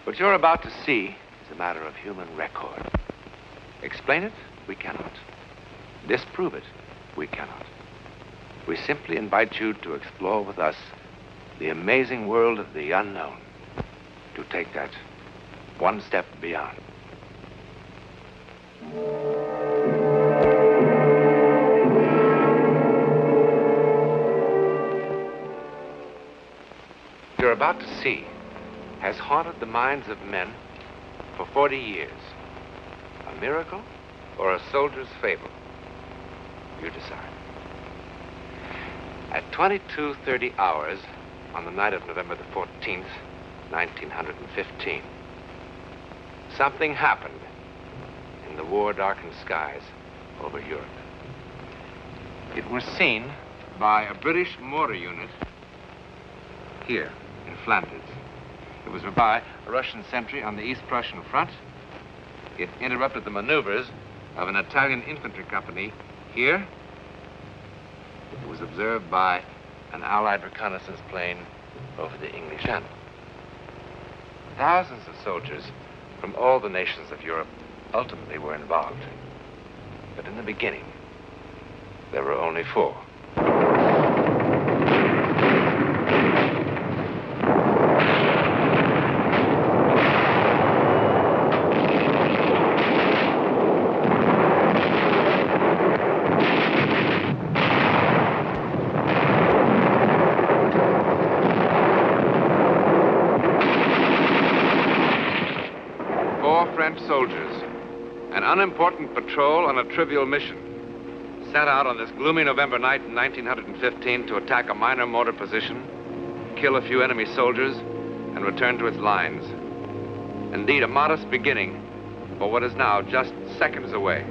What you're about to see is a matter of human record. Explain it? We cannot. Disprove it? We cannot. We simply invite you to explore with us the amazing world of the unknown, to take that one step beyond. What you're about to see has haunted the minds of men for 40 years. A miracle or a soldier's fable? You decide. At 22:30 hours on the night of November the 14th, 1915, something happened in the war-darkened skies over Europe. It was seen by a British mortar unit here in Flanders. It was by a Russian sentry on the East Prussian front. It interrupted the maneuvers of an Italian infantry company here. It was observed by an Allied reconnaissance plane over the English Channel. Thousands of soldiers from all the nations of Europe ultimately were involved. But in the beginning, there were only 4. Soldiers, an unimportant patrol on a trivial mission, set out on this gloomy November night in 1915 to attack a minor mortar position, kill a few enemy soldiers, and return to its lines. Indeed, a modest beginning for what is now just seconds away.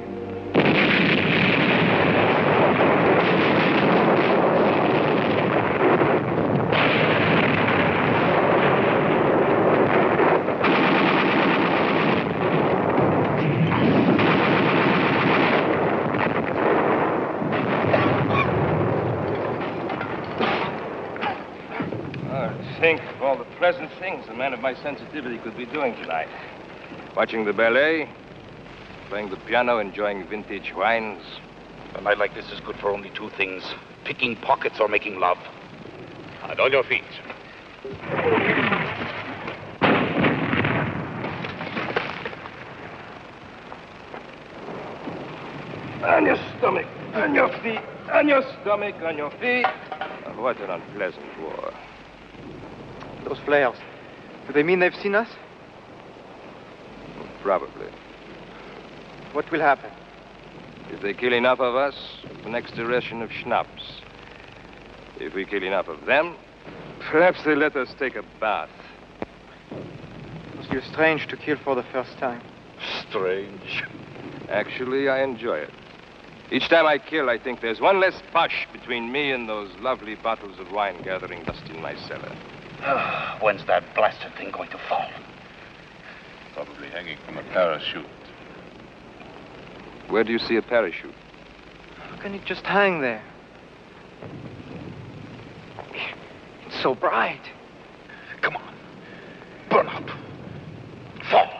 Think of all the pleasant things a man of my sensitivity could be doing tonight. Watching the ballet, playing the piano, enjoying vintage wines. A night like this is good for only 2 things: picking pockets or making love. And on your feet. On your stomach, on your feet, on your stomach, on your feet. Oh, what an unpleasant war. Those flares, do they mean they've seen us? Probably. What will happen? If they kill enough of us, the next ration of schnapps. If we kill enough of them, perhaps they let us take a bath. It must feel strange to kill for the first time. Strange. Actually, I enjoy it. Each time I kill, I think there's one less push between me and those lovely bottles of wine gathering dust in my cellar. When's that blasted thing going to fall? Probably hanging from a parachute. Where do you see a parachute? How can it just hang there? It's so bright. Come on. Burn up. Fall.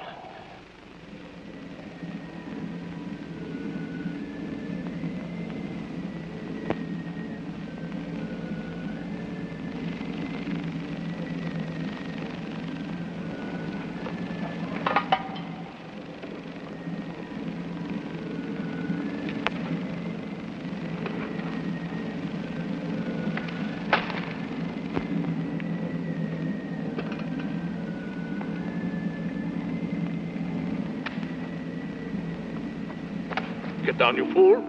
Get down, you fool.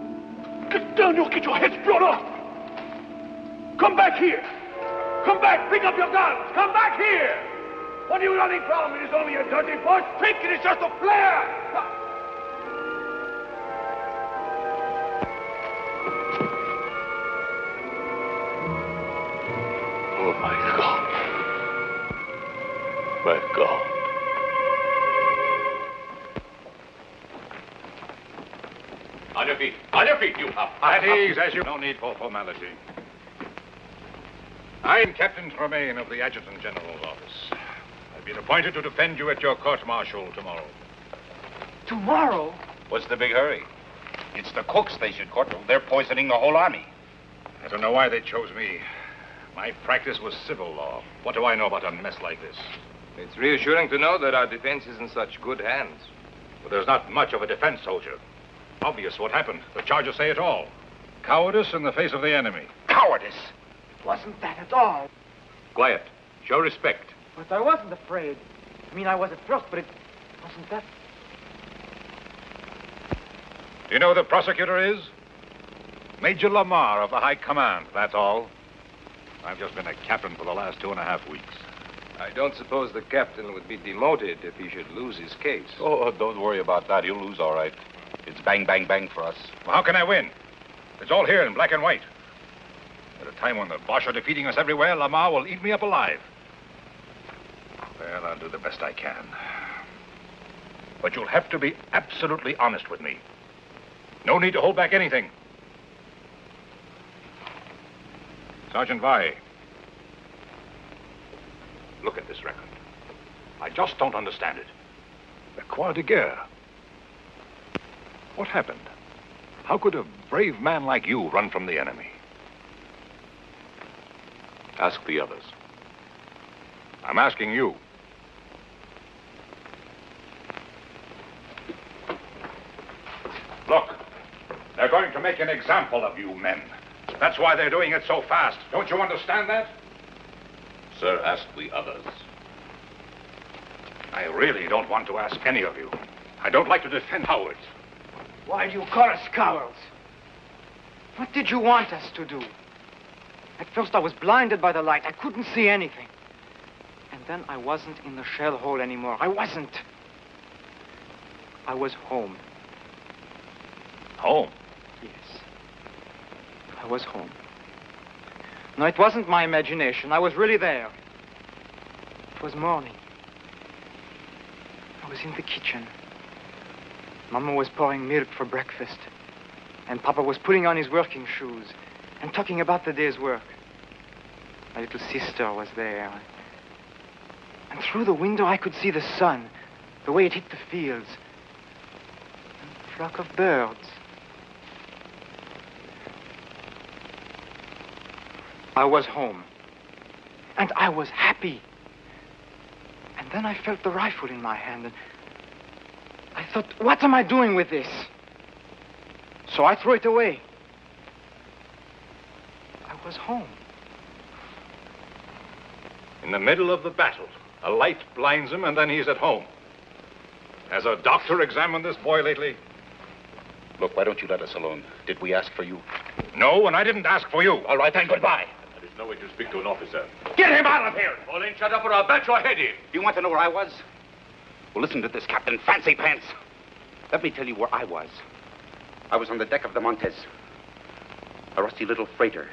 Get down, you'll get your heads blown off. Come back here. Come back, pick up your guns. Come back here. What are you running from? It is only a dirty force. Think it is just a flare. Oh, my God. My God. On your feet. On your feet, you up. At ease, as you... No need for formality. I'm Captain Tremaine of the Adjutant General's office. I've been appointed to defend you at your court-martial tomorrow. Tomorrow? What's the big hurry? It's the cooks they should court. They're poisoning the whole army. I don't know why they chose me. My practice was civil law. What do I know about a mess like this? It's reassuring to know that our defense is in such good hands. But there's not much of a defense, soldier. Obvious what happened. The charges say it all. Cowardice in the face of the enemy. Cowardice! It wasn't that at all. Quiet. Show respect. But I wasn't afraid. I mean, I was at first, but it wasn't that. Do you know who the prosecutor is? Major Lamar of the High Command, that's all. I've just been a captain for the last 2.5 weeks. I don't suppose the captain would be demoted if he should lose his case. Oh, don't worry about that. He'll lose all right. It's bang, bang, bang for us. Well, how can I win? It's all here in black and white. At a time when the Boche are defeating us everywhere, Lamar will eat me up alive. Well, I'll do the best I can. But you'll have to be absolutely honest with me. No need to hold back anything. Sergeant Vai, look at this record. I just don't understand it. The Croix de Guerre. What happened? How could a brave man like you run from the enemy? Ask the others. I'm asking you. Look, they're going to make an example of you men. That's why they're doing it so fast. Don't you understand that? Sir, ask the others. I really don't want to ask any of you. I don't like to defend cowards. Why do you call us cowards? What did you want us to do? At first I was blinded by the light. I couldn't see anything. And then I wasn't in the shell hole anymore. I wasn't. I was home. Home? Yes. I was home. No, it wasn't my imagination. I was really there. It was morning. I was in the kitchen. Mama was pouring milk for breakfast. And Papa was putting on his working shoes and talking about the day's work. My little sister was there. And through the window I could see the sun, the way it hit the fields. And a flock of birds. I was home. And I was happy. And then I felt the rifle in my hand, and I thought, what am I doing with this? So I threw it away. I was home. In the middle of the battle, a light blinds him, and then he's at home. Has a doctor examined this boy lately? Look, why don't you let us alone? Did we ask for you? No, and I didn't ask for you. All right, then, goodbye. There is no way to speak to an officer. Get him out of here! Pauline, shut up or I'll bat your head in. You want to know where I was? Well, listen to this, Captain Fancy Pants. Let me tell you where I was. I was on the deck of the Montez, a rusty little freighter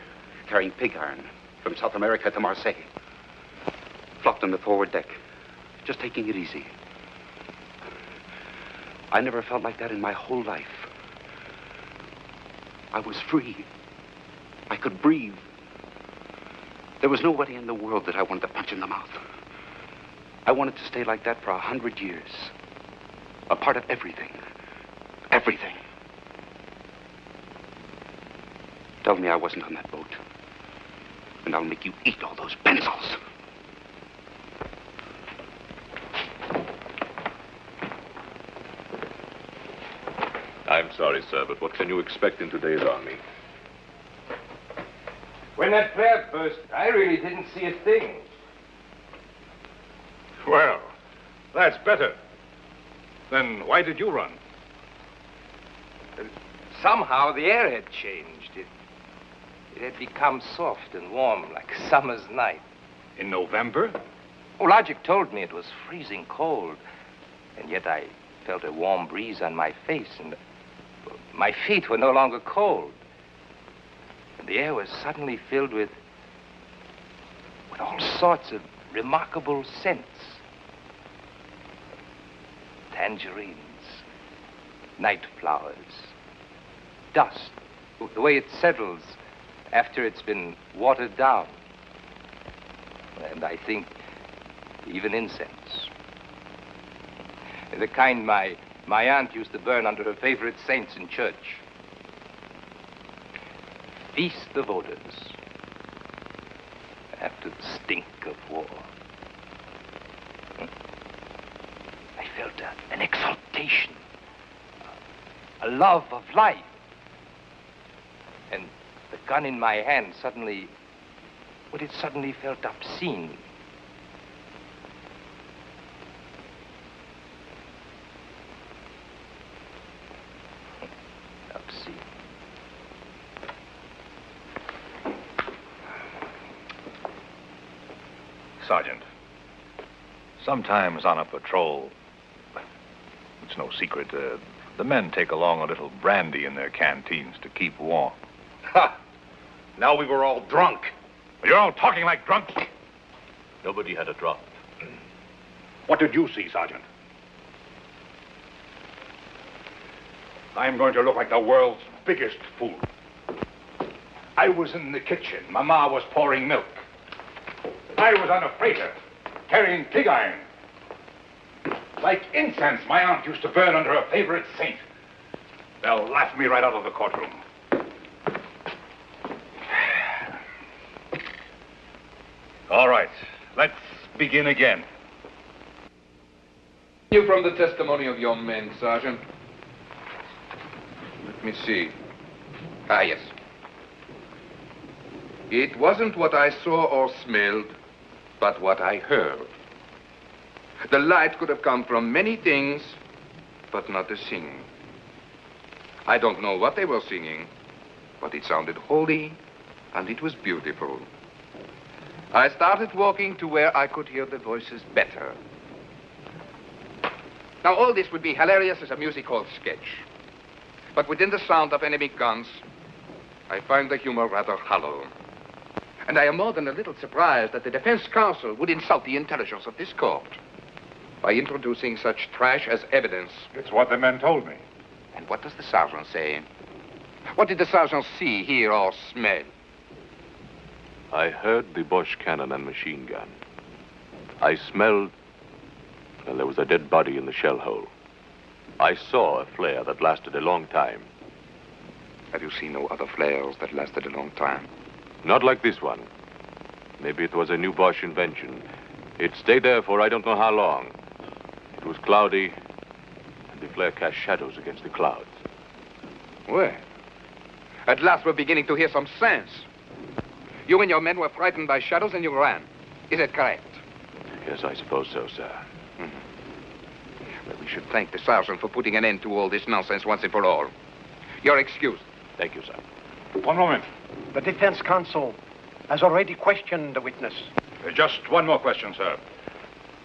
carrying pig iron from South America to Marseille. Flopped on the forward deck, just taking it easy. I never felt like that in my whole life. I was free. I could breathe. There was nobody in the world that I wanted to punch in the mouth. I wanted to stay like that for 100 years. A part of everything. Everything. Tell me I wasn't on that boat, and I'll make you eat all those pencils. I'm sorry, sir, but what can you expect in today's army? When that flare burst, I really didn't see a thing. Well, that's better. Then why did you run? Somehow the air had changed. It had become soft and warm like a summer's night. In November? Oh, Logic told me it was freezing cold. And yet I felt a warm breeze on my face, and my feet were no longer cold. And the air was suddenly filled with all sorts of remarkable scents. Tangerines, night flowers, dust, the way it settles after it's been watered down. And I think even incense. The kind my aunt used to burn under her favorite saints in church. Feast of odors after the stink of war. I felt an exaltation, a love of life. And the gun in my hand suddenly, well, it suddenly felt obscene. Obscene. Sergeant, sometimes on a patrol, it's no secret, the men take along a little brandy in their canteens to keep warm. Ha! Now we were all drunk. You're all talking like drunks. Nobody had a drop. What did you see, Sergeant? I'm going to look like the world's biggest fool. I was in the kitchen. Mama was pouring milk. I was on a freighter, carrying pig iron. Like incense my aunt used to burn under her favorite saint. They'll laugh me right out of the courtroom. All right, let's begin again. You from the testimony of your men, Sergeant. Let me see. Ah, yes. It wasn't what I saw or smelled, but what I heard. The light could have come from many things, but not the singing. I don't know what they were singing, but it sounded holy, and it was beautiful. I started walking to where I could hear the voices better. Now, all this would be hilarious as a music hall sketch. But within the sound of enemy guns, I find the humor rather hollow. And I am more than a little surprised that the defense counsel would insult the intelligence of this court by introducing such trash as evidence. It's what the men told me. And what does the sergeant say? What did the sergeant see, hear, or smell? I heard the Bosch cannon and machine gun. I smelled, well, there was a dead body in the shell hole. I saw a flare that lasted a long time. Have you seen no other flares that lasted a long time? Not like this one. Maybe it was a new Bosch invention. It stayed there for I don't know how long. It was cloudy, and the flare cast shadows against the clouds. Well, at last we're beginning to hear some sense. You and your men were frightened by shadows and you ran. Is it correct? Yes, I suppose so, sir. Well, we should thank the sergeant for putting an end to all this nonsense once and for all. You're excused. Thank you, sir. One moment. The defense counsel has already questioned the witness. Just one more question, sir.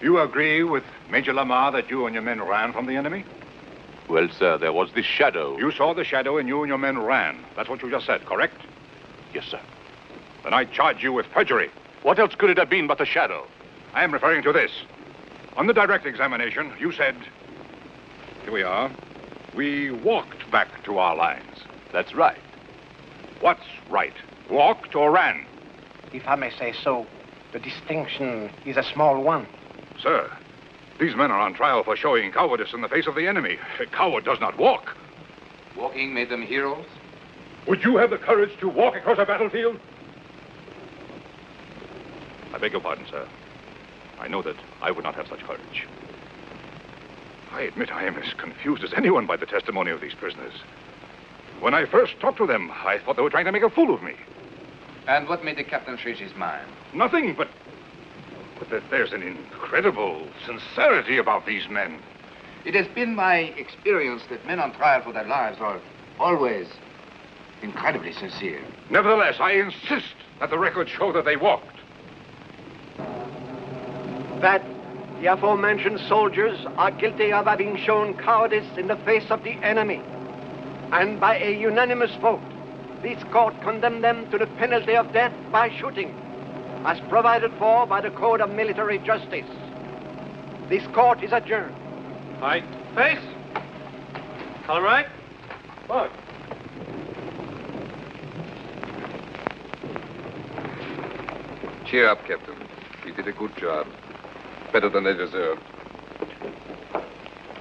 You agree with Major Lamar that you and your men ran from the enemy? Well, sir, there was this shadow. You saw the shadow and you and your men ran. That's what you just said, correct? Yes, sir. Then I charge you with perjury. What else could it have been but the shadow? I am referring to this. On the direct examination, you said, here we are, we walked back to our lines. That's right. What's right? Walked or ran? If I may say so, the distinction is a small one. Sir, these men are on trial for showing cowardice in the face of the enemy. A coward does not walk. Walking made them heroes? Would you have the courage to walk across a battlefield? I beg your pardon, sir. I know that I would not have such courage. I admit I am as confused as anyone by the testimony of these prisoners. When I first talked to them, I thought they were trying to make a fool of me. And what made the captain change his mind? Nothing, but that there's an incredible sincerity about these men. It has been my experience that men on trial for their lives are always incredibly sincere. Nevertheless, I insist that the records show that they walked. That the aforementioned soldiers are guilty of having shown cowardice in the face of the enemy. And by a unanimous vote, this court condemned them to the penalty of death by shooting, as provided for by the Code of Military Justice. This court is adjourned. Aye. Face. All right. Look. Cheer up, Captain. You did a good job. better than they deserved.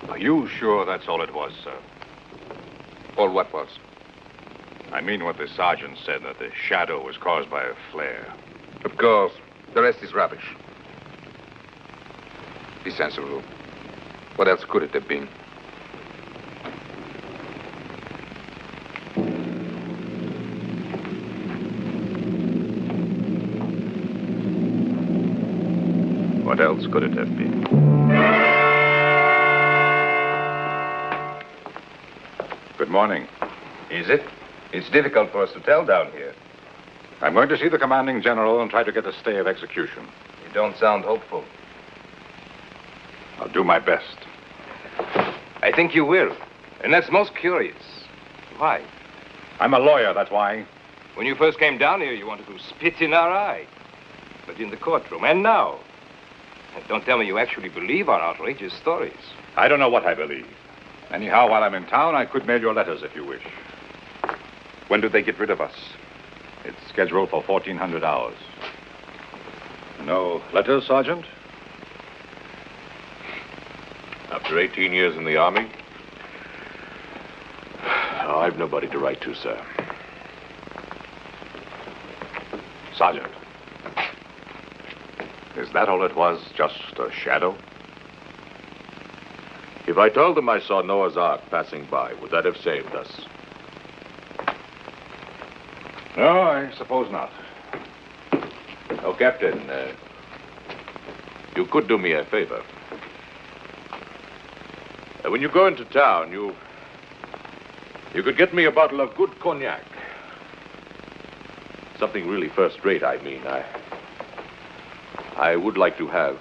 Are you sure that's all it was, sir? All what was? I mean what the sergeant said, that the shadow was caused by a flare. Of course. The rest is rubbish. Be sensible. What else could it have been? What else could it have been? Good morning. Is it? It's difficult for us to tell down here. I'm going to see the commanding general and try to get a stay of execution. You don't sound hopeful. I'll do my best. I think you will. And that's most curious. Why? I'm a lawyer, that's why. When you first came down here, you wanted to spit in our eye. But in the courtroom, and now. And don't tell me you actually believe our outrageous stories. I don't know what I believe. Anyhow, while I'm in town, I could mail your letters if you wish. When do they get rid of us? It's scheduled for 1400 hours. No letters, Sergeant? After 18 years in the Army, I've nobody to write to, sir. Sergeant, is that all it was? Just a shadow? If I told them I saw Noah's Ark passing by, would that have saved us? No, I suppose not. Oh, Captain, you could do me a favor. When you go into town, you could get me a bottle of good cognac. Something really first-rate, I mean. I would like to have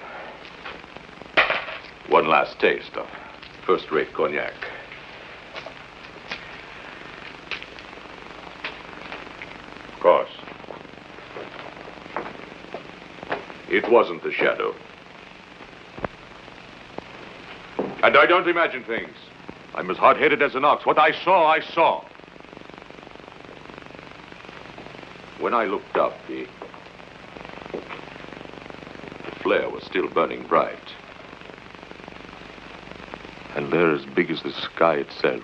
one last taste of first-rate cognac. Of course. It wasn't the shadow. And I don't imagine things. I'm as hard-headed as an ox. What I saw, I saw. When I looked up, the flare was still burning bright. And there, as big as the sky itself,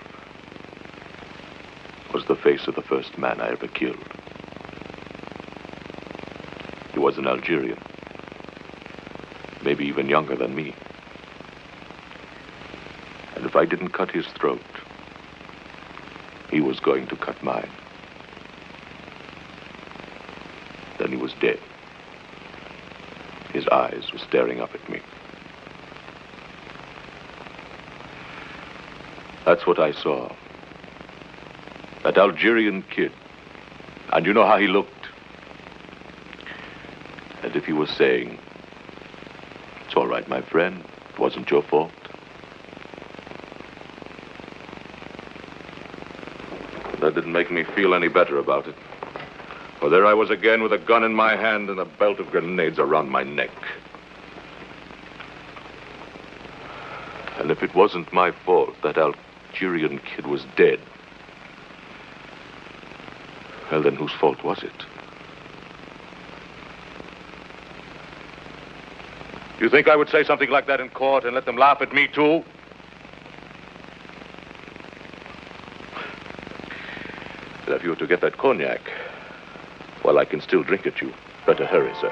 was the face of the first man I ever killed. He was an Algerian, maybe even younger than me. And if I didn't cut his throat, he was going to cut mine. Then he was dead. His eyes were staring up at me. That's what I saw. That Algerian kid. And you know how he looked? As if he was saying, "It's all right, my friend. It wasn't your fault." That didn't make me feel any better about it. For there I was again with a gun in my hand and a belt of grenades around my neck. And if it wasn't my fault that Algerian kid was dead, well, then whose fault was it? You think I would say something like that in court and let them laugh at me, too? But if you were to get that cognac, well, I can still drink it, you. Better hurry, sir.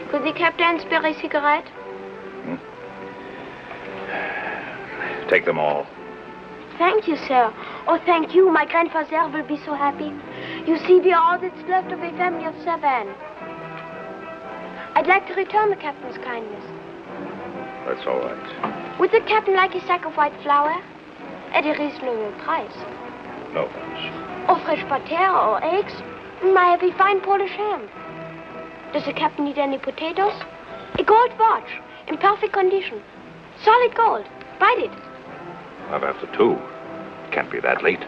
Could the captain spare a cigarette? Take them all. Thank you, sir. Oh, thank you. My grandfather will be so happy. You see, we are all that's left of a family of 7. I'd like to return the captain's kindness. That's all right. Would the captain like a sack of white flour? At a reasonable price. No, thanks. Or fresh butter or eggs? I have a fine Polish ham. Does the captain need any potatoes? A gold watch, in perfect condition. Solid gold. Bite it. I'm after 2. Can't be that late.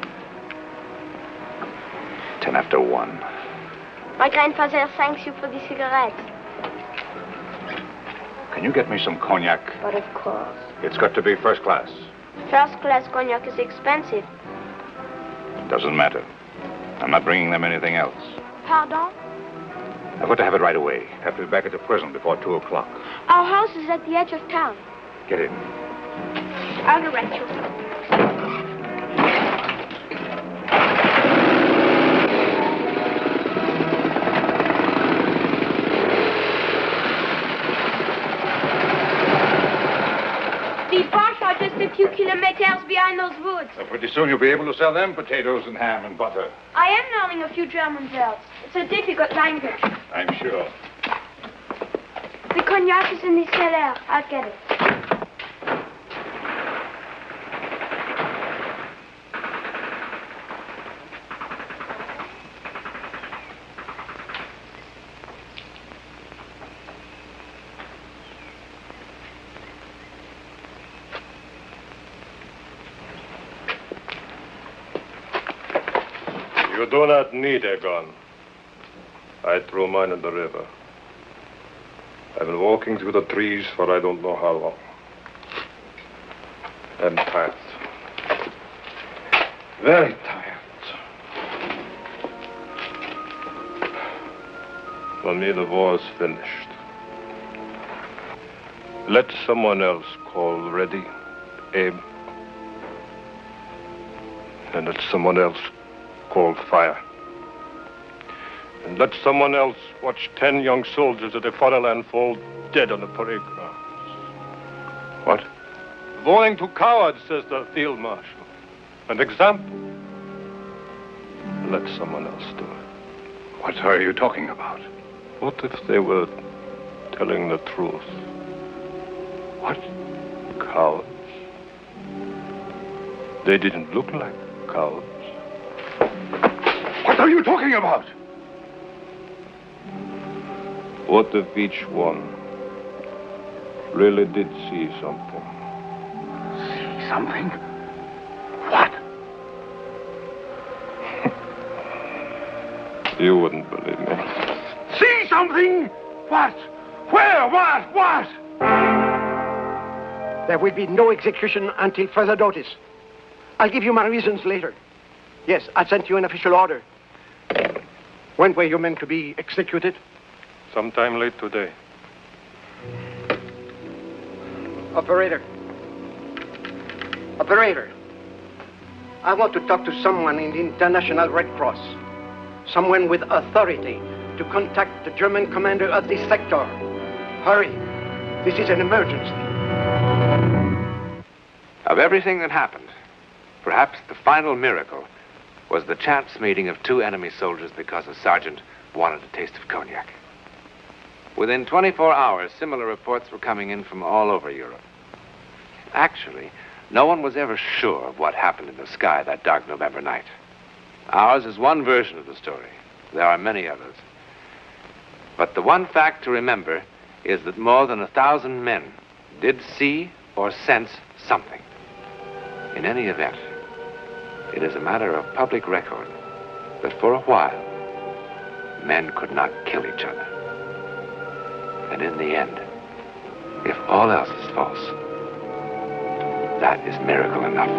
10 after 1. My grandfather thanks you for the cigarettes. Can you get me some cognac? But of course. It's got to be first class. First class cognac is expensive. Doesn't matter. I'm not bringing them anything else. Pardon? I've got to have it right away. Have to be back at the prison before 2 o'clock. Our house is at the edge of town. Get in. I'll direct you. The Bosch are just a few kilometers behind those woods. Pretty soon you'll be able to sell them potatoes and ham and butter. I am learning a few German words. It's a difficult language. I'm sure. The cognac is in the cellar. I'll get it. You do not need a gun. I threw mine in the river. I've been walking through the trees for I don't know how long. I'm tired. Very tired. For me, the war is finished. Let someone else call ready, aim. And let someone else call fire. And let someone else watch 10 young soldiers of the fatherland fall dead on the parade grounds. What? Owing to cowards, says the field marshal. An example. Let someone else do it. What are you talking about? What if they were telling the truth? What? Cowards. They didn't look like cowards. What are you talking about? What if each one really did see something? See something? What? You wouldn't believe me. See something? What? Where? What? There will be no execution until further notice. I'll give you my reasons later. Yes, I sent you an official order. When were you meant to be executed? Sometime late today. Operator. I want to talk to someone in the International Red Cross. Someone with authority to contact the German commander of this sector. Hurry. This is an emergency. Of everything that happened, perhaps the final miracle was the chance meeting of 2 enemy soldiers because a sergeant wanted a taste of cognac. Within 24 hours, similar reports were coming in from all over Europe. Actually, no one was ever sure of what happened in the sky that dark November night. Ours is one version of the story. There are many others. But the one fact to remember is that more than 1,000 men did see or sense something. In any event, it is a matter of public record that for a while, men could not kill each other. And in the end, if all else is false, that is miracle enough.